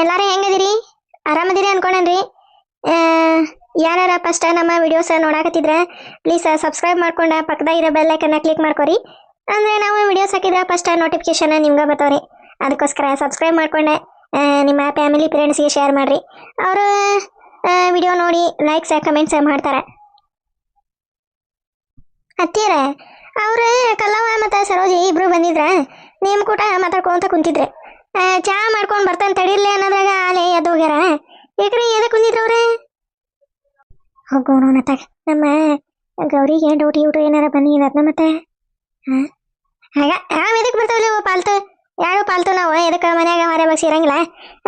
ಎಲ್ಲಾರು ಹೆಂಗದಿರಿ? ಆರಾಮದಿರಿ ಅನ್ಕೊಂಡೇನ್ರಿ. ಯಾರ ಫಸ್ಟ್ ನಮ್ಮ ವಿಡಿಯೋಸ್ ನೋಡಾಕತ್ತಿದ್ರೆ ಪ್ಲೀಸ್ ಸಬ್ಸ್ಕ್ರೈಬ್ ಮಾಡ್ಕೊಂಡ ಪಕ್ಕದಾಗಿರೋ ಬೆಲ್ ಐಕನ್ನ ಕ್ಲಿಕ್ ಮಾಡ್ಕೊರಿ. ಅಂದ್ರೆ ನಾವು ವಿಡಿಯೋಸ್ ಹಾಕಿದ್ರೆ ಫಸ್ಟ್ ನೋಟಿಫಿಕೇಶನ್ ನಿಮ್ಗೆ ಬರ್ತಾವ್ರಿ. ಅದಕ್ಕೋಸ್ಕರ ಸಬ್ಸ್ಕ್ರೈಬ್ ಮಾಡ್ಕೊಂಡೆ ನಿಮ್ಮ ಫ್ಯಾಮಿಲಿ ಫ್ರೆಂಡ್ಸ್ಗೆ ಶೇರ್ ಮಾಡ್ರಿ. ಅವರು ವಿಡಿಯೋ ನೋಡಿ ಲೈಕ್ಸ್ ಕಮೆಂಟ್ಸ್ ಮಾಡ್ತಾರೆ. ಹತ್ತಿರ ಅವ್ರು ಕಲ್ಲವ್ವ ಮತ್ತು ಸರೋಜಿ ಇಬ್ರು ಬಂದಿದ್ರ ನಿಮ್ಮ ಕೂಟ ಮಾತಾಡ್ಕೊಂತ ಕುಂತಿದ್ರೆ ಚಾ ಮಾಡ್ಕೊಂಡು ಬರ್ತಾನೆ ತಡಿರ್ಲಿ ಅನ್ನೋದ್ರಾಗ ಆಲೆ ಎದ್ದು ಹೋಗ್ಯಾರ. ಏಕ್ರಿ ಎದಕ್ಕೆ ಕುಂದಿದ್ರು ಅವ್ರೆ? ಹೋಗೋಣ ತಗ ನಮ್ಮ ಗೌರಿಗೆ ಡ್ಯೂಟಿ ಏನಾರ ಬಂದಿದ್ದ ಮತ್ತೆ ಆಗ ಯಾವ ಎದಕ್ಕೆ ಬರ್ತಾವಲ್ಲಿ ಪಾಲ್ತು ಯಾರು ಪಾಲ್ತು ನಾವು ಎದಕ್ಕೆ ಮನ್ಯಾಗ ಹೊರ ಬಗ್ಸಿ ಇರಂಗಿಲ್ಲ.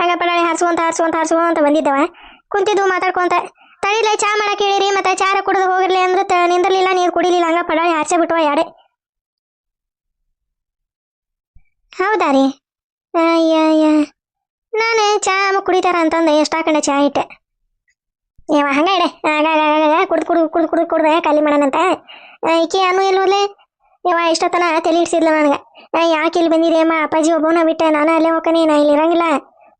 ಆಗ ಪಡಾಳಿ ಹಾರಿಸುವಂತ ಬಂದಿದ್ದವ ಕುಂತಿದ್ದು ಮಾತಾಡ್ಕೊಂತ ತಡಿಲೆ ಚಾ ಮಾಡಕ್ಕೆ ಹೇಳಿರಿ ಮತ್ತೆ ಚಾರ ಕುಡಿದು ಹೋಗಿರ್ಲಿ ಅಂದ್ರೆ ನಿಂದಿರ್ಲಿಲ್ಲ, ನೀರು ಕುಡಿಲಿಲ್ಲ, ಹಂಗ ಪಡಾಳಿ ಹಾರ್ಸೆ ಬಿಟ್ಟವ ಯಾಡೆ. ಹೌದಾ ರೀ? ಅಯ್ಯ ನಾನು ಚಾ ಕುಡಿತಾರ ಅಂತಂದೆ ಎಷ್ಟು ಹಾಕೊಂಡೆ ಚಾ ಇಟ್ಟೆ. ಯಾವ ಹಂಗ ಇಡೆ ಕುಡ್ದೆ ಖಾಲಿ ಮಾಡೋಣಂತ ಈಕಿ ಅನ್ನು ಇಲ್ವಲ್ಲೇ ಯಾವ ಇಷ್ಟತನ ತಲೆ ಇಡ್ಸಿದ್ಲ ನನಗೆ. ಯಾಕೆ ಇಲ್ಲಿ ಬಂದಿದೆ ಅಮ್ಮ, ಅಪ್ಪಾಜಿ ಒಬ್ಬನ ಬಿಟ್ಟೆ ನಾನು ಅಲ್ಲೇ ಹೋಗ್ತೀನಿ, ನಾ ಇಲ್ಲಿ ಇರಂಗಿಲ್ಲ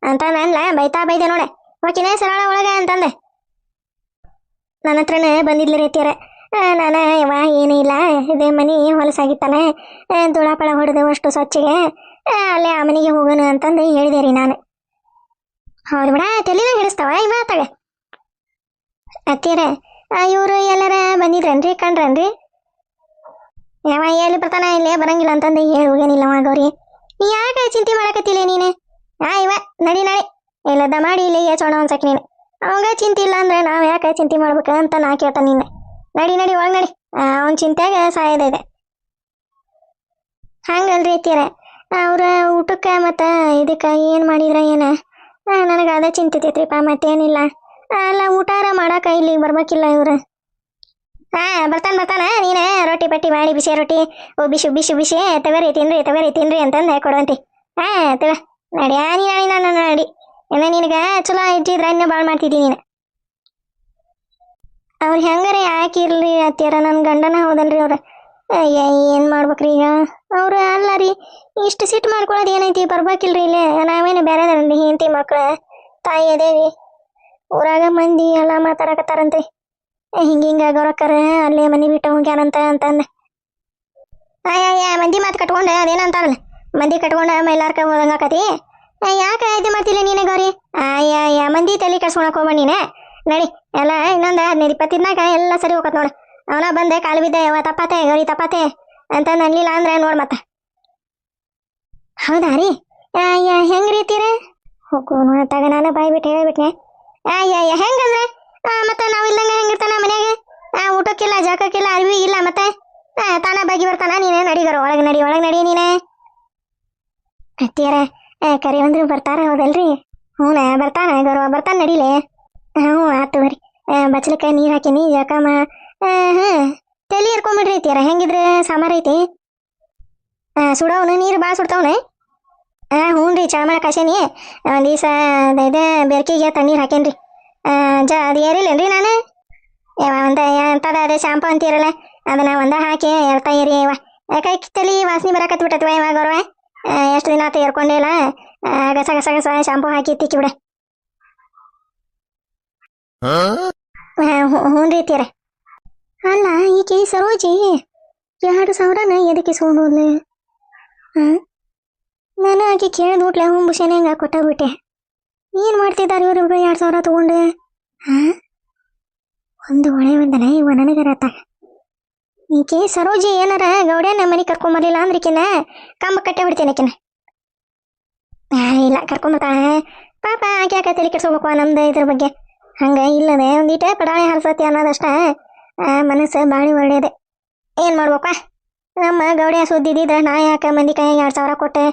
ಅಂತ ನನ್ಲ ಬೈದೆ ನೋಡೆ. ಓಕೆನೇ ಸರಳ ಒಳಗೆ ಅಂತಂದೆ. ನನ್ನ ಹತ್ರನೇ ಬಂದಿದ್ಲಿ ರೀತಿಯರ ನಾನು ಯಾವ ಏನೂ ಇಲ್ಲ, ಇದೇ ಮನೆ ಹೊಲಸಾಗಿತ್ತಲ್ಲ ದುಳಾಪಳ ಹೊಡೆದು ಅಷ್ಟು ಸ್ವಚ್ಛಗೆ ಅಲ್ಲೇ ಆ ಮನೆಗೆ ಹೋಗೋಣ ಅಂತಂದು ಹೇಳಿದೆ ರೀ ನಾನು. ಹೌದು ಬಿಡ ತಲೆನ ಹಿಡಿಸ್ತಾವ ಇವತ್ತಾಗ. ಅತ್ತೀರ ಇವರು ಎಲ್ಲಾರ ಬಂದಿದ್ರನ್ರಿ ಕಂಡ್ರನ್ರಿ? ಯಾವ ಎಲ್ಲಿ ಬರ್ತಾನ ಇಲ್ಲೇ ಬರಂಗಿಲ್ಲ ಅಂತಂದು ಹೇಳಿ ಹೋಗೇನಿಲ್ಲ ಗೌರಿ. ನೀ ಯಾಕೆ ಚಿಂತೆ ಮಾಡಕತ್ತಿಲ್ಲ ನೀನು? ಇವ ನಡಿ ಎಲ್ಲದ ಮಾಡಿ ಇಲ್ಲಿ ಚೋಣ ಅನ್ಸಕ್ ನೀನು. ಅವಂಗ ಚಿಂತೆ ಇಲ್ಲ ಅಂದ್ರೆ ನಾವು ಯಾಕೆ ಚಿಂತೆ ಮಾಡ್ಬೇಕ ಅಂತ ನಾ ಕೇಳ್ತಾನೆ ನಿನ್ನೆ. ನಡಿ ಒಳಗೆ ನಡಿ, ಅವನ ಚಿಂತೆಗ ಸಾಯದ ಇದೆ. ಹಂಗಲ್ರಿ ಅತ್ತೀರ ಅವ್ರ ಊಟಕ್ಕೆ ಮತ್ತು ಇದಕ್ಕೆ ಏನು ಮಾಡಿದ್ರ ಏನ ನನಗೆ ಅದೇ ಚಿಂತಿತೈತ್ರಿಪ್ಪ, ಮತ್ತೇನಿಲ್ಲ. ಅಲ್ಲ ಊಟಾರ ಮಾಡಾಕ ಇಲ್ಲಿ ಬರ್ಬೇಕಿಲ್ಲ ಇವ್ರು. ಬರ್ತಾನ ನೀನು ರೊಟ್ಟಿ ಪಟ್ಟಿ ಮಾಡಿ ಬಿಸಿ ರೊಟ್ಟಿ ಬಿಸಿ ತಗರಿ ತಿನ್ರಿ ಅಂತಂದು ಕೊಡುವಂತಿ. ತಗ ನಡಿ ನಾನು ನಡಿ. ಎಲ್ಲ ನಿನಗೆ ಚಲೋ ಇಟ್ಟಿದ್ರೆ ಇನ್ನೂ ಭಾಳ ಮಾಡ್ತಿದ್ದೀನಿ ನೀನು. ಅವ್ರು ಹೆಂಗಾರೆ ಯಾಕೆ ಇರ್ಲಿ ಅತ್ತೀರ, ನನ್ನ ಗಂಡನ ಹೌದಲ್ರಿ ಅವ್ರು. ಏನು ಮಾಡ್ಬೇಕ್ರಿ ಈಗ ಅವ್ರು? ಅಲ್ಲ ರೀ ಇಷ್ಟು ಸಿಟ್ಟು ಮಾಡ್ಕೊಳ್ಳೋದು ಏನೈತಿ? ಬರ್ಬೇಕಿಲ್ರಿ ಇಲ್ಲೇ, ನಾವೇನು ಬೇರೆದಾರಲ್ಲಿ ಹೆಂಡತಿ ಮಕ್ಳು ತಾಯಿ ಅದೇವಿ. ಊರಾಗ ಮಂದಿ ಎಲ್ಲ ಮಾತಾಡಕತ್ತಾರಂತೆ ಹಿಂಗ ಗೌರಕ್ಕರ ಅಲ್ಲೇ ಮನೆ ಬಿಟ್ಟು ಹೋಗ್ಯಾನಂತ ಅಂತಂದೆ. ಮಂದಿ ಮಾತು ಕಟ್ಕೊಂಡೆ ಅದೇನಂತಾರಲ್ಲ, ಮಂದಿ ಕಟ್ಕೊಂಡ ಎಲ್ಲಾರ್ಕ ಹೋದಂಗಾಕತಿ. ಯಾಕೆ ಇದು ಮಾಡ್ತಿಲ್ಲ ನೀನೇ ಗೌರಿ? ಮಂದಿ ತಲೆ ಕಟ್ಸ್ಕೊಳಕ್ ಹೋಗ್ಬೇಡ ನೀನೆ. ನಡಿ ಎಲ್ಲ ಇನ್ನೊಂದು 15-20 ದಿನಾಗ ಎಲ್ಲ ಸರಿ ಹೋಗತ್ ನೋಡು. ಅವನ ಬಂದೆ ಕಾಲು ಬಿದ್ದೆ ಯಾವ ತಪ್ಪಾತೆ ಗೌರಿ ತಪ್ಪಾತೆ ಅಂತ ಅನ್ಲಿಲ್ಲ ಅಂದ್ರೆ ನೋಡ್ ಮತ್ತ. ಹೌದಾ ರೀ? ಹೆಂಗ್ ರೀತೀರ? ಹೋಗೋಣ ತಗ ನಾನು ಬಾಯ್ ಬಿಟ್ಟು ಹೇಳಿಬಿಟ್ನೆ. ಹೆಂಗಂದ್ರೆ ಮತ್ತೆ ನಾವು ಇಲ್ದಂಗ ಹೆಂಗಿರ್ತಾನ ಮನ್ಯಾಗ? ಊಟಕ್ಕಿಲ್ಲ ಜಾಕಕ್ಕಿಲ್ಲ ಅರಿವಿ ಇಲ್ಲ ಮತ್ತೆ ತಾನ ಬಾಗಿ ಬರ್ತಾನ. ನೀನೇ ನಡಿಗರ ಒಳಗೆ ನಡಿ ನೀನೇ. ಅತ್ತಿಯರ ಕರಿ ಅಂದ್ರು ಬರ್ತಾರ ಹೌದಲ್ರಿ? ಹ್ಞೂ ಬರ್ತಾನ ಗೌರವ ಬರ್ತಾನ ನಡಿಲೆ. ಹ್ಞೂ ಆತು ಬರ್ರಿ. ಬಚ್ಚಲಕ್ಕ ನೀರು ಹಾಕಿನಿ ಜಾಕಮ್ಮ. ತಲೆ ಇರ್ಕೊಂಬಿಡ್ರಿ ಅತ್ತಿಯರ, ಹೆಂಗಿದ್ರೆ ಸಾಂಬಾರು ಐತಿ ಸುಡವನು ನೀರು ಭಾಳ ಸುಡ್ತಾವನೆ. ಹ್ಞೂ ರೀ ಚಾ ಮಾಡಕ್ಕೆ ಹಾಸೇನಿ. ಒಂದು ದಿವಸ ಇದು ಬೆರ್ಕಿಗೆ ತಣ್ಣೀರು ಹಾಕೇನ್ರಿ. ಅದು ಏರಿಲ್ಲೇನ್ರಿ ನಾನು ಒಂದು ಎಂಥದ ಅದೇ ಶಾಂಪು ಅಂತೀರಲ್ಲ ಅದನ್ನ ಒಂದ ಹಾಕಿ ಎಳ್ತಾ ಏರಿ ಇವ ಕೈ ತಲೆ ವಾಸನೆ ಬರಕತ್ ಬಿಟ್ಟತ್ವ ಇವಾಗ ಗೌರವ. ಎಷ್ಟು ದಿನ ಆತು ಏರ್ಕೊಂಡಿಲ್ಲ. ಗಸ ಶಾಂಪು ಹಾಕಿ ತಿಕ್ಕಿ ಬಿಡ. ಹ್ಞೂ ರೀ ತೀರ. ಅಲ್ಲ ಈಕೆ ಸರೋಜಿ 2,000ನ ಎದಕ್ಕೆ ಇಸ್ಕೊಂಡೋದ್ಲೆ? ನಾನು ಆಕೆ ಕೇಳಿದ ಊಟ್ಲೆ ಹುಂಬುಷೇನೆ ಹಂಗ ಕೊಟ್ಟೋಗ್ಬಿಟ್ಟೆ. ಏನು ಮಾಡ್ತಿದ್ದಾರೆ ಇವ್ರಿಬ್ರು 2,000 ತಗೊಂಡು? ಒಂದು ಒಳೆ ಒಂದನ ಇವ ನನಗರತ್ತ. ಈಕೆ ಸರೋಜಿ ಏನಾರ ಗೌಡ್ಯ ನಮ್ಮ ಮನೆಗೆ ಕರ್ಕೊಂಬರ್ಲಿಲ್ಲ ಅಂದ್ರಿಕಿನ ಕಂಬ ಕಟ್ಟೆ ಬಿಡ್ತೇನೆ ಆಕಿನ. ಇಲ್ಲ ಕರ್ಕೊಂಬರ್ತಾಳೆ ಪಾಪ. ಆಕೆ ಯಾಕೆ ತಲೆ ಕೆಡ್ಸ್ಕೋಬೇಕು ನಮ್ದು ಇದ್ರ ಬಗ್ಗೆ? ಹಂಗೆ ಇಲ್ಲದೆ ಒಂದೀಟ ಪಡಾಳೆ ಹಾರಿಸತಿ ಅನ್ನೋದಷ್ಟ ಮನಸ್ಸು ಬಾಳಿ ಒಳ್ಳೆಯದೆ. ಏನು ಮಾಡ್ಬೇಕ? ನಮ್ಮ ಗೌಡ್ಯ ಸುದ್ದಿದ್ರೆ ನಾ ಯಾಕೆ ಮಂದಿ ಕೈ 2,000 ಕೊಟ್ಟೆ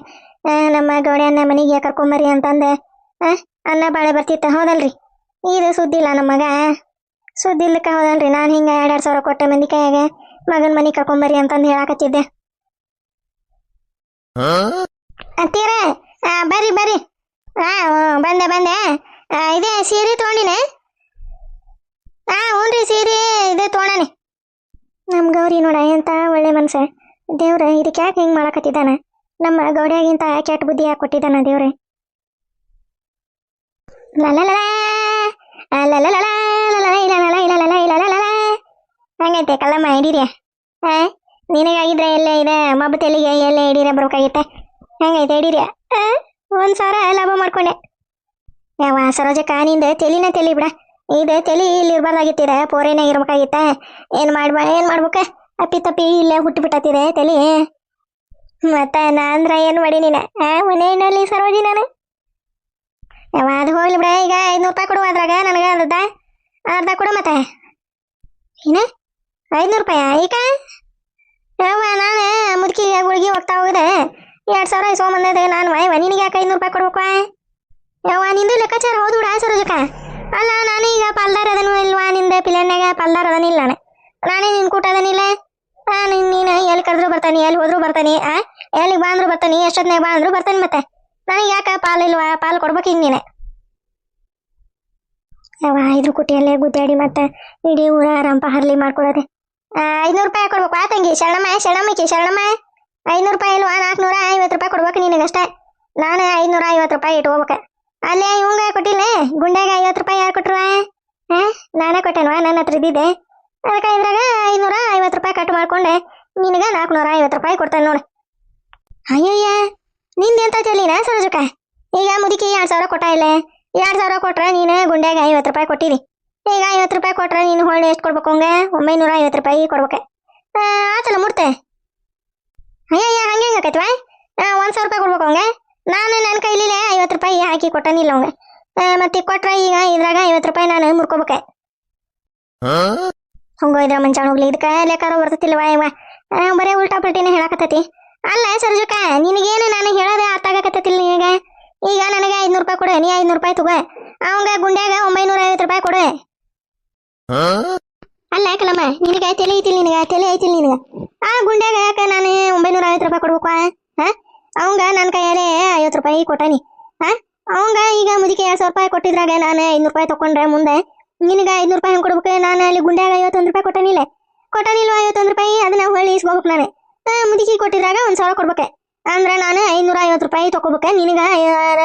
ನಮ್ಮ ಗೌಡ್ಯನ ಮನೆಗೆ ಕರ್ಕೊಂಬರ್ರಿ ಅಂತಂದೆ ಅನ್ನ ಬಾಳೆ ಬರ್ತಿತ್ತ ಹೌದಲ್ರಿ? ಇದು ಸುದ್ದಿಲ್ಲ ನಮ್ಮ ಮಗ, ಸುದ್ದಿ ಇಲ್ಲಕ್ಕ ಹೌದಲ್ರಿ? ನಾನು ಹಿಂಗೆ 2,000 ಕೊಟ್ಟೆ ಮಂದಿ ಕೈಯಾಗ ಮಗನ ಮನೆ ಕರ್ಕೊಂಬರ್ರಿ ಅಂತಂದು ಹೇಳಾಕತ್ತಿದ್ದೆ. ಅಂತೀರ ಬರ್ರಿ ಬಂದೆ. ಇದೇ ಸೀರೆ ತೊಗೊಂಡಿನೇ? ಹ್ಞೂ ರೀ ಸೀರೆ ಇದೆ ತೊಗೊಂಡಾನೆ. ನಮ್ಮ ಗೌರಿ ನೋಡ ಎಂತ ಒಳ್ಳೆ ಮನಸ್ಸು. ದೇವ್ರ ಇದಕ್ಕೆ ಯಾಕೆ ಹಿಂಗೆ ಮಾಡಾಕತ್ತಿದ್ದಾನ? ನಮ್ಮ ಗೌಡ್ಯಾಗಿಂತ ಕೆಟ್ಟ ಬುದ್ಧಿ ಯಾಕೆ ಕೊಟ್ಟಿದ್ದಾನ ದೇವ್ರೆ? ಹಂಗೈತೆ ಕಲ್ಲಮ್ಮ ಹಿಡೀರಿ. ನಿನಗಾಗಿದ್ರೆ ಎಲ್ಲೇ ಇದೆ ಮಬ್ಬ ತೆಲಿಗೆ ಎಲ್ಲೇ ಹಿಡೀರ ಬರ್ಬೇಕಾಗಿತ್ತೆ. ಹೆಂಗೈತೆ ಹಿಡೀರಿ. 1,000 ಲಾಭ ಮಾಡ್ಕೊಂಡೆ. ಯಾವ ಸರೋಜಕ್ಕ ನಿಂದ ತೆಲಿನ ತೆಲಿ ಬಿಡ. ಇದು ತೆಲಿ ಇಲ್ಲಿ ಇರ್ಬಾರ್ದಾಗಿತ್ತಿದೆ, ಪೋರೇನಾಗ ಇರ್ಬೇಕಾಗಿತ್ತ. ಏನ್ ಮಾಡ್ಬೇಕ ಅಪ್ಪಿ ತಪ್ಪಿ ಇಲ್ಲೇ ಹುಟ್ಟು ಬಿಟ್ಟತ್ತಿದೆ ತೆಲಿ. ಮತ್ತ ನಾ ಅಂದ್ರ ಏನ್ ಮಾಡಿ ನೀನ ಮನೆಯಲ್ಲಿ ಸರೋಜಿ ನಾನು. ಯಾವ ಅದು ಹೋಗ್ಲಿ ಬಿಡ. ಈಗ 500 ರೂಪಾಯಿ ಕೊಡುವ, ಅದ್ರಾಗ ನನಗೆ ಅರ್ಧ ಕೊಡು. ಮತ್ತೆ ಏನ 500 ರೂಪಾಯ ಈಗ? ಯಾವ ನಾನು ಮುದುಕಿಗೆ ಗುಳಿಗೆ ಹೋಗ್ತಾ ಹೋಗಿದೆ 2,000 ಇಸ್ಕೊಂಬಂದೆ ನಾನು. ನಿನಗೆ ಯಾಕೆ 500 ರೂಪಾಯಿ ಕೊಡ್ಬೇಕು? ಯಾವ ನಿಂದು ಲೆಕ್ಕಾಚಾರ ಹೌದು ಬಿಡ ಸರೋಜಕ್ಕ. ಅಲ್ಲ ನಾನು ಈಗ ಪಾಲ್ದಾರ ಅದನು ಇಲ್ವಾ? ನಿಂದ ಪಿಲ್ಯಾನ್ಯಾಗ ಪಾಲ್ದಾರ ಅದನಿಲ್ಲ. ನಾನೇ ನಿನ್ ಕೂಟ ಅದನಿಲ್ಲ. ನೀನು ಎಲ್ಲಿ ಕರೆದ್ರು ಬರ್ತಾನೆ, ಎಲ್ಲಿ ಹೋದ್ರು ಬರ್ತಾನೆ, ಎಲ್ಲಿಗೆ ಬಾ ಅಂದ್ರು ಬರ್ತಾನೆ, ಎಷ್ಟೊತ್ನಾಗ ಬಾ ಅಂದ್ರು ಬರ್ತಾನೆ. ಮತ್ತೆ ನನಗೆ ಯಾಕೆ ಪಾಲಿಲ್ವಾ? ಪಾಲು ಕೊಡ್ಬೇಕು ಈಗ ನೀನೆ. ಯಾವ 5 ಕುಟಿಯಲ್ಲೇ ಗುದ್ದಾಡಿ ಮತ್ತೆ ಇಡೀ ಊರ ರಂಪ ಹರ್ಲಿ ಮಾಡ್ಕೊಡೋದೆ. 500 ರೂಪಾಯಿ ಕೊಡ್ಬೇಕು ತಂಗಿ. ಶರಣಮ್ಮ 500 ರೂಪಾಯಿ ಇಲ್ವಾ? 450 ರೂಪಾಯಿ ಕೊಡ್ಬೇಕು ನಿನಗಷ್ಟೇ. ನಾನು 550 ರೂಪಾಯಿ ಇಟ್ಕೋಬೇಕು. ಅಲ್ಲೇ ಇವಂಗ ಕೊಟ್ಟಿಲ್ಲ ಗುಂಡ್ಯಾಗ 50 ರೂಪಾಯಿ ಯಾರು ಕೊಟ್ರುವ? ನಾನೇ ಕೊಟ್ಟೆನ್ವಾ? ನನ್ನ ಹತ್ರ ಇದ್ದಿದ್ದೆ. ಅದಕ್ಕೆ ಇದ್ರಾಗ 550 ರೂಪಾಯಿ ಕಟ್ ಮಾಡ್ಕೊಂಡೆ ನಿನಗೆ 450 ರೂಪಾಯಿ ಕೊಡ್ತೇನೆ ನೋಡು. ಅಯ್ಯಯ್ಯ ನಿಂದೆಂತ ಚೆಲ್ಲಿನ ಸರೋಜಕ್ಕ? ಈಗ ಮುದುಕಿ 2,000 ಕೊಟ್ಟ ಇಲ್ಲ. 2,000 ಕೊಟ್ರೆ ನೀನು ಗುಂಡ್ಯಾಗ 50 ರೂಪಾಯಿ ಕೊಟ್ಟಿರಿ. ಈಗ 50 ರೂಪಾಯಿ ಕೊಟ್ರೆ ನೀನು ಹೊಳ್ಳಿ ಎಷ್ಟು ಕೊಡ್ಬೇಕು? ಹಂಗೆ 950 ರೂಪಾಯಿ ಕೊಡ್ಬೇಕು. ಆತಲ್ಲ ಮುಡ್ತೆ. ಅಯ್ಯಯ್ಯ ಹಂಗೆ ಆಕೈತಿವಾ? 1,000 ರೂಪಾಯಿ ಕೊಡ್ಬೇಕು ಹಂಗೆ. ನಾನು ನನ್ನ ಕೈಲಿಲೆ 50 ರೂಪಾಯಿ ಹಾಕಿ ಕೊಟ್ಟನಿಲ್ಲ ಅವಂಗೆ. ಮತ್ತೆ ಕೊಟ್ರೆ ಈಗ ಇದ್ರಾಗ 50 ರೂಪಾಯಿ ನಾನು ಮುರ್ಕೋಬೇಕೆ. ಹಂಗೋಯ್ದ್ರ ಮಂಚಾಣ ಹೋಗ್ಲಿ. ಇದಕ್ಕೆ ಲೆಕ್ಕಾರ ಬರ್ತತಿಲ್ವಾ? ಇವ ಬರೇ ಉಲ್ಟಾ ಪಲ್ಟಿನೇ ಹೇಳಕತ್ತತಿ. ಅಲ್ಲ ಸರೋಜಕ್ಕ ನಿನಗೇನು ನಾನು ಹೇಳೋದೇ ಅರ್ಥ ಆಗಕತ್ತತಿಲ್ಲ ನಿನಗೆ. ಈಗ ನನಗೆ 500 ರೂಪಾಯಿ ಕೊಡು, ನೀ 500 ರೂಪಾಯಿ ತಗೋ. ಅವಂಗ ಗುಂಡ್ಯಾಗ 950 ರೂಪಾಯಿ ಕೊಡು. ಅಲ್ಲ ಕಲಮ್ಮ ನಿನಗೆ ತಲೆ ಐತಿಲ್ಲ, ತಲೆ ಐತಿಲ್ಲ ನಿನಗೆ. ಆ ಗುಂಡ್ಯಾಗ ಯಾಕೆ ನಾನು 950 ರೂಪಾಯಿ ಕೊಡ್ಬೇಕು? ಅವಂಗ ನನ್ನ ಕೈಯಾರೆ 50 ರೂಪಾಯಿ ಕೊಟ್ಟಾನಿ. ಅವಂಗ ಈಗ ಮುದುಕಿ 2,000 ರೂಪಾಯಿ ಕೊಟ್ಟಿದ್ರಾಗ ನಾನು 500 ರೂಪಾಯಿ ತಕೊಂಡ್ರೆ ಮುಂದೆ ನಿನಗೆ 500 ರೂಪಾಯಿ ಹೆಂಗೆ ಕೊಡ್ಬೇಕು? ನಾನು ಅಲ್ಲಿ ಗುಂಡ್ಯಾಗ 51 ರೂಪಾಯಿ ಕೊಟ್ಟನಿಲ್ಲ 51 ರೂಪಾಯಿ ಅದನ್ನ ಹೊಳ್ಳಿ ಇಸ್ಕೋಬೇಕು ನಾನು. ಮುದುಕಿ ಕೊಟ್ಟಿದ್ರಾಗ 1,000 ಕೊಡ್ಬೇಕು. ಅಂದ್ರೆ ನಾನು 550 ರೂಪಾಯಿ ತಗೋಬೇಕು. ನಿನಗೆ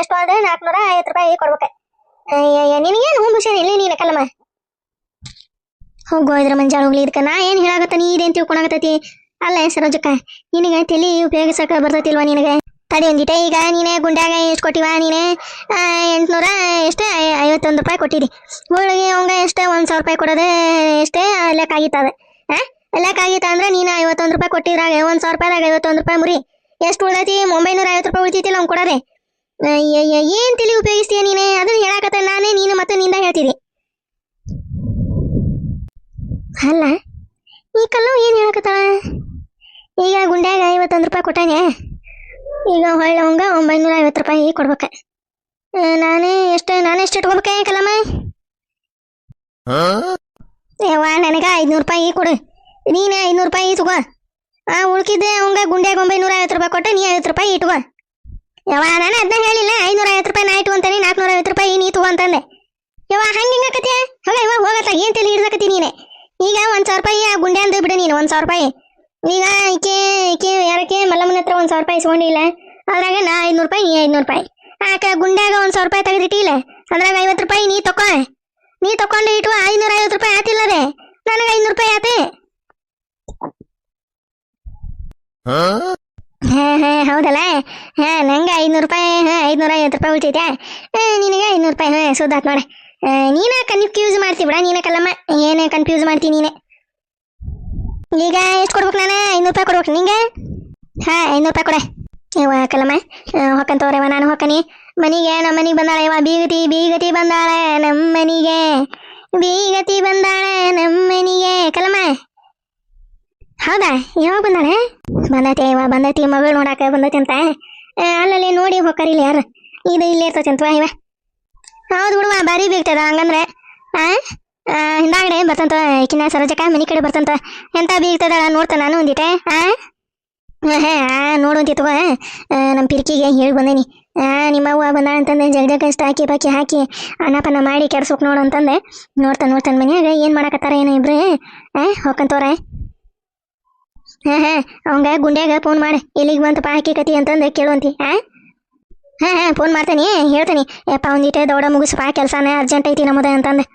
ಎಷ್ಟು ಆದ್ರೆ 450 ರೂಪಾಯಿ ಕೊಡ್ಬೇಕು. ನಿನಗೇನು ಹುಂಬುಷನ್ ಇಲ್ಲಿ ನೀನು ಕಲ್ಲಮ್ಮ. ಹೋಗೋದ್ರ ಮಂಜಾಳ ಹೋಗ್ಲಿ. ಇದಕ್ಕೆ ನಾ ಏನು ಹೇಳಾಗತ್ತ ಇದೇನು ತಿಳ್ಕೊಳಕತ್ತೈತಿ? ಅಲ್ಲ ಸರೋಜಕ್ಕ ನಿನಗೆ ತಲೆ ಉಪಯೋಗಿಸಕ್ಕೆ ಬರ್ತೈತಿಲ್ವಾ ನಿನಗೆ? ತಡಿ ಒಂದಿಟ. ಈಗ ನೀನೇ ಗುಂಡ್ಯಾಗ ಎಷ್ಟು ಕೊಟ್ಟಿವ? ನೀನೇ 800 ಎಷ್ಟೇ 51 ರೂಪಾಯಿ ಕೊಟ್ಟಿರಿ. ಹೋಳಿಗೆ ಅವಂಗ ಎಷ್ಟೇ 1,000 ರೂಪಾಯಿ ಕೊಡೋದೆ ಎಷ್ಟೇ ಲೆಕ್ಕ ಆಗಿತ್ತದ. ಲೆಕ್ಕ ಆಗಿತ್ತ ಅಂದ್ರೆ ನೀನು 51 ರೂಪಾಯಿ ಕೊಟ್ಟಿದ್ರಾಗ 1,000 ರೂಪಾಯಿದಾಗ 51 ರೂಪಾಯಿ ಮುರಿ ಎಷ್ಟು ಉಳ್ದೈತಿ? 950 ರೂಪಾಯಿ ಉಳಿತೈತಿಲ್ಲ ಅವ್ನು ಕೊಡೋದೆ. ಏನು ತಲೆ ಉಪಯೋಗಿಸ್ತೀಯ ನೀನೆ? ಅದನ್ನ ಹೇಳಾಕತ್ತ ನಾನೇ, ನೀನು ಮತ್ತೆ ನಿಂದ ಹೇಳ್ತೀರಿ. ಅಲ್ಲ ಈ ಕಲ್ಲು ಏನು ಹೇಳಕತ್ತಾಳ? ಈಗ ಗುಂಡ್ಯಾಗ 51 ರೂಪಾಯಿ ಕೊಟ್ಟಾನೆ. ಈಗ ಹೊಳ್ಳಿ ಅವಂಗ 950 ರೂಪಾಯಿ ಕೊಡ್ಬೇಕ. ನಾನೇ ಎಷ್ಟು ಇಟ್ಕೋಬೇಕೆ ಕಲಮ್ಮ? ಯವ್ವ ನನಗೆ 500 ರೂಪಾಯಿ ಕೊಡು. ನೀನೇ 500 ರೂಪಾಯಿ ತಗೋ. ಉಳ್ಕಿದ್ದೆ ಅವಂಗ ಗುಂಡ್ಯಾಗ 950 ರೂಪಾಯಿ ಕೊಟ್ಟೆ, ನೀ 50 ರೂಪಾಯಿ ಇಟ್ಕೋ. ಯವ್ವ ನಾನು ಅದನ್ನ ಹೇಳಿಲ್ಲ 550 ರೂಪಾಯಿ ನಾ ಇಟ್ಕೊಂತಾನೆ, 450 ರೂಪಾಯಿ ನೀ ತಗೋ ಅಂತಂದೆ. ಯವ್ವ ಹಂಗೆ ಹಿಂಗಕತ್ಯ? ಹೋಗ ಇವ ಹೋಗತ್ತ. ಏನು ತಲೆ ಹಿಡ್ದಕತ್ತಿ ನೀನೆ? ಈಗ 1,000 ರೂಪಾಯಿ ಆ ಗುಂಡೆ ಅಂದು ಬಿಡು ನೀನು. 1,000 ರೂಪಾಯಿ ಈಗ ಈಕೆ ಯಾರಕ್ಕೆ ಮಲ್ಲಮ್ಮನ ಹತ್ರ 1,000 ರೂಪಾಯಿ ಇಸ್ಕೊಂಡಿಲ್ಲ. ಅದ್ರಾಗ ನಾ 500 ರೂಪಾಯಿ ನೀ 500 ರೂಪಾಯಿ. ಗುಂಡ್ಯಾಗ 1,000 ರೂಪಾಯಿ ತೆಗೆದಿಟ್ಟಿಲ್ಲ. ಅದ್ರಾಗ 50 ರೂಪಾಯಿ ನೀ ತಕೋ. ನೀ ತಕೊಂಡು ಇಟ್ಟು 550 ರೂಪಾಯಿ ಆತಿಲ್ಲದೆ ನನಗೆ 500 ರೂಪಾಯಿ ಆತೆ. ಹೌದಲ್ಲ? ನಂಗೆ 500 ರೂಪಾಯಿ 550 ರೂಪಾಯಿ ಉಳಿತೈತೆ. ನಿನಗೆ 500 ರೂಪಾಯಿ ಸುದ್ದಾತ್ ನೋಡ. ನೀನ ಕನ್ಫ್ಯೂಸ್ ಮಾಡ್ತಿ ಬಿಡ ನೀನ ಕಲ್ಲಮ್ಮ. ಏನೇ ಕನ್ಫ್ಯೂಸ್ ಮಾಡ್ತೀನಿ ನೀನೆ. ಈಗ ಎಷ್ಟು ಕೊಡ್ಬೇಕು? ನಾನು 500 ರೂಪಾಯಿ ಕೊಡ್ಬೇಕು ನಿಂಗೆ. 500 ರೂಪಾಯಿ ಕೊಡೆ. ಇವ ಕಲ್ಲಮ್ಮ ಹೊಕ್ಕಂತವ್ರವ. ನಾನು ಹೊಕ್ಕನಿ ಮನಿಗೆ. ನಮ್ಮ ಮನಿಗೆ ಬಂದಾಳೆ ಇವ ಬೀಗತಿ ಬಂದಾಳೆ ನಮ್ಮ ಮನಿಗೆ. ಬೀಗತಿ ಬಂದಾಳೆ ನಮ್ಮ ಮನಿಗೆ. ಕಲ್ಲಮ್ಮ ಹೌದಾ? ಯಾವಾಗ ಬಂದಾಳೆ? ಬಂದೈತಿ ಇವ ಬಂದೈತಿ. ಮಗಳು ನೋಡಾಕ ಬಂದೈತಿ ಅಂತ. ಅಲ್ಲಲ್ಲಿ ನೋಡಿ ಹೊಕ್ಕರಿಲ್ಲ ಯಾರು. ಇದು ಇಲ್ಲೇ ಇರ್ತೈತಿ ಇವ. ಹೌದು ಬಿಡುವ ಬಾರಿ ಬೀಗ್ತದ ಹಂಗಂದ್ರೆ. ಹಿಂದಾಗಡೆ ಬರ್ತಂತ ಈಕಿನ ಸರೋಜಕ್ಕ ಮನಿ ಕಡೆ ಬರ್ತಂತ. ಎಂತ ಬೀಗ್ತದ ನೋಡ್ತ ನಾನು ಒಂದಿಟೆ. ನೋಡುವಂತಿ ತಗೋ. ನಮ್ಮ ಪಿರ್ಕಿಗೆ ಹೇಳಿ ಬಂದೇನಿ. ನಿಮ್ಮವ್ವ ಬಂದ ಅಂತಂದೆ ಜಗಜಗ ಇಷ್ಟ ಹಾಕಿ ಅನ್ನಪನ್ನ ಮಾಡಿ ಕೆಡ್ಸೋಕ್ ನೋಡು ಅಂತಂದೆ. ನೋಡ್ತಾನೆ ಮನ್ಯಾಗ ಏನು ಮಾಡಕತ್ತಾರ ಏನೋ ಇಬ್ರು. ಹೋಗಂತವ್ರ. ಅವಂಗ ಗುಂಡ್ಯಾಗ ಫೋನ್ ಮಾಡಿ ಎಲ್ಲಿಗೆ ಬಂತಪ್ಪ ಹಾಕಿ ಕತಿ ಅಂತಂದೆ ಕೇಳುವಂತಿ. ಹಾಂ ಹಾಂ ಫೋನ್ ಮಾಡ್ತೀನಿ ಹೇಳ್ತೀನಿ. ಯಪ್ಪ ಒಂದಿಟ್ಟೆ ದೌಡ ಮುಗಿಸಪ್ಪ ಕೆಲಸನೇ ಅರ್ಜೆಂಟ್ ಐತಿ ನಮ್ಮದ ಅಂತಂದೆ.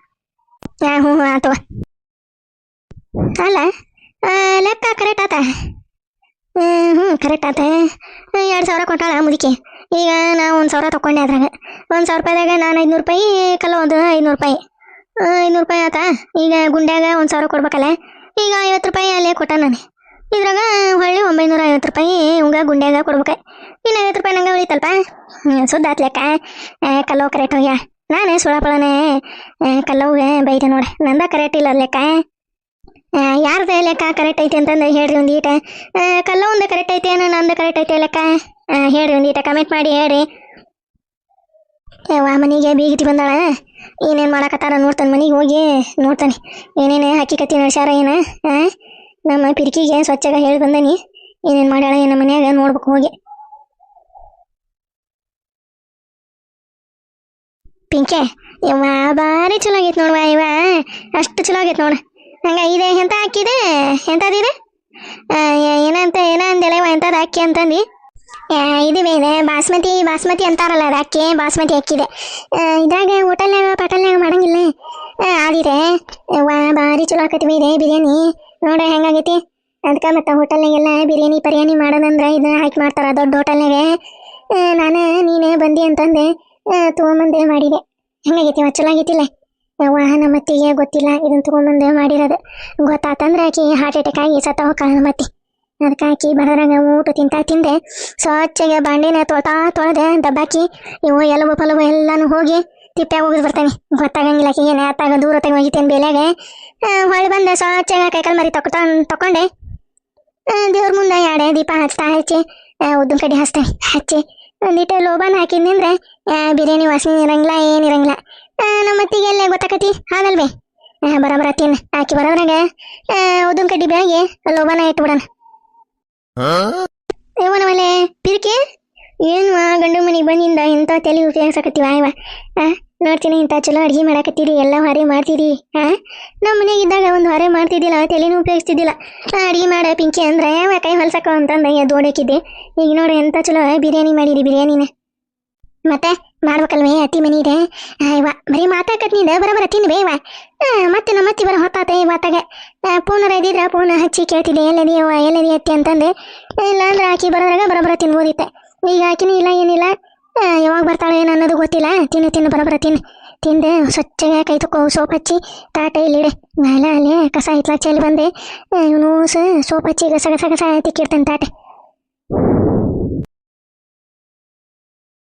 ಹಾಂ ಹ್ಞೂ ಆತವ. ಅಲ್ಲ ಲೆಕ್ಕ ಕರೆಕ್ಟ್ ಆತ. ಹ್ಞೂ ಕರೆಕ್ಟ್ ಆತ. 2,000 ಕೊಟ್ಟಾಳ ಮುದುಕಿ. ಈಗ ನಾ 1,000 ತೊಗೊಂಡೆ ಅದ್ರಾಗ. 1,000 ರೂಪಾಯಿದಾಗ ನಾನು 500 ರೂಪಾಯಿ ಕಲ್ಲ ಒಂದು 500 ರೂಪಾಯಿ 500 ರೂಪಾಯಿ ಆತ. ಈಗ ಗುಂಡ್ಯಾಗ 1,000 ಕೊಡ್ಬೇಕಲ್ಲ. ಈಗ 50 ರೂಪಾಯಿ ಅಲ್ಲೇ ಕೊಟ್ಟ ನಾನು. ಇದ್ರಾಗ ಹೊಳ್ಳಿ 950 ರೂಪಾಯಿ ಇವಂಗ ಗುಂಡ್ಯಾಗ ಕೊಡ್ಬೇಕು. ಇನ್ನು 50 ರೂಪಾಯಿ ನಂಗೆ ಉಳಿತಲ್ಪ. ಸುದ್ದ ಆತ್ ಲೆಕ್ಕ. ಕಲ್ಲವ್ ಕರೆಕ್ಟ್ ಹೋಗ್ಯ. ನಾನು ಸುಳಪಳನೆ ಕಲ್ಲವ್ಗೆ ಬೈತೆ ನೋಡಿ. ನಂದ ಕರೆಕ್ಟ್ ಇಲ್ಲ ಲೆಕ್ಕ. ಯಾರ್ದ ಲೆಕ್ಕ ಕರೆಕ್ಟ್ ಐತೆ ಅಂತಂದು ಹೇಳ್ರಿ ಒಂದು ಈಟ. ಕಲ್ಲವಂದು ಕರೆಕ್ಟ್ ಐತೆ ನಂದು ಕರೆಕ್ಟ್ ಐತೆ ಲೆಕ್ಕ. ಹೇಳ್ರಿ ಒಂದು ಈಟ ಕಮೆಂಟ್ ಮಾಡಿ ಹೇಳ್ರಿ. ಮನೆಗೆ ಬೀಗಿತಿ ಬಂದಾಳ. ಏನೇನು ಮಾಡಕತ್ತಾರ ನೋಡ್ತಾನೆ. ಮನೆಗೆ ಹೋಗಿ ನೋಡ್ತಾನೆ ಏನೇನು ಹಕ್ಕಿಕತ್ತಿ ನಡ್ಸ್ಯಾರ ಏನ. ನಮ್ಮ ಪಿರಿಕಿಗೆ ಸ್ವಚ್ಛಗ ಹೇಳಿ ಬಂದಾನಿ. ಏನೇನು ಮಾಡ್ಯಾಳ ಏನ ಮನ್ಯಾಗ ನೋಡ್ಬೇಕು ಹೋಗಿ. ಪಿಂಕೆ ಇವ ಭಾರಿ ಚಲೋ ಆಗೈತೆ ನೋಡುವ. ಇವ ಅಷ್ಟು ಚಲೋ ಆಗೈತೆ ನೋಡು. ಹಂಗ ಇದೆ ಎಂತ ಹಾಕಿದೆ ಎಂತದಿದೆ ಏನ ಅಂದೆಲ್ಲ ಇವ ಎಂತದ ಅಕ್ಕಿ ಅಂತಂದು. ಇದೆ ಬಾಸ್ಮತಿ ಅಂತಾರಲ್ಲ ಅದು ಅಕ್ಕಿ. ಬಾಸ್ಮತಿ ಅಕ್ಕಿದೆ. ಇದ್ರಾಗ ಹೋಟೆಲ್ನಾಗ ಪಟಲ್ನಾಗ ಮಾಡಂಗಿಲ್ಲ. ಆದಿದೆ ಭಾರಿ ಚಲೋ ಆಕತಿ ಇದೆ ಬಿರಿಯಾನಿ. ನೋಡ ಹೆಂಗಾಗೈತಿ. ಅದಕ್ಕೆ ಮತ್ತೆ ಹೋಟೆಲ್ನಾಗೆಲ್ಲ ಬಿರಿಯಾನಿ ಮಾಡೋದಂದ್ರೆ ಇದನ್ನ ಹಾಕಿ ಮಾಡ್ತಾರ ದೊಡ್ಡ ಹೋಟೆಲ್ನಾಗೆ. ನಾನು ನೀನೇ ಬಂದಿ ಅಂತಂದೆ ತೊಗೊಂಬಂದೆ ಮಾಡಿದೆ. ಹೆಂಗಾಗೈತಿ ಚಲೋ ಆಗೈತಿಲ್ಲ. ನಮ್ಮ ಅತ್ತಿಗೆ ಗೊತ್ತಿಲ್ಲ ಇದನ್ನ ತೊಗೊಂಬಂದು ಮಾಡಿರೋದು. ಗೊತ್ತಾತಂದ್ರೆ ಆಕಿ ಹಾರ್ಟ್ ಅಟ್ಯಾಕ್ ಆಗಿ ಸತ್ತ ಹೋಗ್ತಾಳ ನಮ್ಮ ಅತ್ತಿ. ಅದಕ್ಕೆ ಆಕಿ ಬರೋದ್ರಾಗ ಊಟ ತಿಂದೆ ಸ್ವಚ್ಛಗೆ ಬಾಂಡಿನ ತೊಳೆದೆ ದಬ್ಬಾಕಿ ಇವು ಎಲಬು ಪಲಬು ಎಲ್ಲಾನು ಹೋಗಿ ತಿಪ್ಪಾಗ ಹೋಗಿದ್ ಬರ್ತೇನೆ. ಗೊತ್ತಾಗಂಗಿಲ್ಲ ಆಕಿಗೆ. ನೇತಾಗ ದೂರ ತೆಗೋಗಿತ್ತೇನೆ ಬೇಲೆಗೆ. ಹೊಳ್ಳಿ ಬಂದೆ ಸ್ವಚ್ಛಗೆ ಕೈಕಾಲು ಮರಿ ತಕೊಂಡೆ ದೇವ್ರ ಮುಂದೆ ಎಡೆ ದೀಪ ಹಚ್ಚಿ ಉದ್ದಿನ ಕಡ್ಡಿ ಹಚ್ಚಿ ಒಂದಿಟ್ಟು ಲೋಬಾನ ಹಾಕಿದ್ನಿ ಅಂದ್ರೆ ಬಿರಿಯಾನಿ ವಾಸನೆ ಇರಂಗಿಲ್ಲ ಏನಿರಂಗಿಲ್ಲ. ನಮ್ಮ ಅತ್ತಿಗೆ ಎಲ್ಲ ಗೊತ್ತಾಕತಿ ಹಾಗಲ್ವೇ. ಬರಬರ ತಿನ್ನ ಹಾಕಿ ಬರೋದ್ರಾಗ ಉದ್ದಿನ ಕಡ್ಡಿ ಬೆಳಗ್ಗೆ ಲೋಬಾನ ಇಟ್ಬಿಡೋಣ. ಇವನವಲ್ಲೇ ಪಿರಿಕೆ ಏನು ಗಂಡು ಮನೆಗೆ ಬಂದಿಂದ ಇಂಥ ತಲೆ ಉಪಯೋಗಿಸಕತ್ತೀವ ಇವ. ನೋಡ್ತೀನಿ ಇಂಥ ಚಲೋ ಅಡುಗೆ ಮಾಡಕತ್ತೀರಿ. ಎಲ್ಲ ಹೊರೆ ಮಾಡ್ತೀರಿ. ನಮ್ಮ ಮನೆಗೆ ಇದ್ದಾಗ ಒಂದು ಹೊರೆ ಮಾಡ್ತಿದ್ದಿಲ್ಲ. ತಲೆನೂ ಉಪಯೋಗಿಸ್ತಿದ್ದಿಲ್ಲ. ಅಡುಗೆ ಮಾಡ ಪಿಂಕಿ ಅಂದ್ರೆ ಕೈ ಹೊಲ್ಸಕ್ಕ ಅಂತಂದ ದೋಡಕ್ಕಿದ್ದೆ. ಈಗ ನೋಡಿ ಎಂಥ ಚಲೋ ಬಿರಿಯಾನಿ ಮಾಡಿರಿ. ಬಿರಿಯಾನಿನ ಮತ್ತೆ ಮಾಡ್ಬೇಕಲ್ವೇ. ಅತ್ತಿ ಮನಿ ಇದೆ ಇವ ಬರೀ ಮಾತಾಕತ್ನಿಂದ ಬರಬರ ತಿನ್ಬೇ ಇವ. ಮತ್ತೆ ನಮ್ಮ ಅತ್ತಿ ಬರೋ ಹೊತ್ತಾತ ಮಾತಾಗ. ಫೋನರ ಇದ್ದಿದ್ರೆ ಫೋನ್ ಹಚ್ಚಿ ಕೇಳ್ತಿದ್ದೆ ಎಲ್ಲದಿ ಅತ್ತಿ ಅಂತಂದೆ. ಇಲ್ಲ ಅಂದ್ರೆ ಆಕಿ ಬರೋದ್ರಾಗ ಬರಬರ ತಿನ್ಬೋದಿತ್ತೆ. ಈಗ ಆಕಿನೂ ಇಲ್ಲ ಏನಿಲ್ಲ. ಯಾವಾಗ ಬರ್ತಾಳೆ ಏನು ಅನ್ನೋದು ಗೊತ್ತಿಲ್ಲ. ತಿನ್ನು ಬರಬರ ತಿಂದೆ ಸ್ವಚ್ಛಗೆ ಕೈ ತಕೋ ಸೋಪ್ ಹಚ್ಚಿ ತಾಟ ಇಲ್ಲಿಡೆ. ಅಲ್ಲಿ ಕಸ ಹಿತ್ಲಾಚಿ ಅಲ್ಲಿ ಬಂದೆ ಇವನು ಸೋಪ್ ಹಚ್ಚಿ ಗಸ ತಿಕ್ಕಿರ್ತಾನೆ ತಾಟೆ.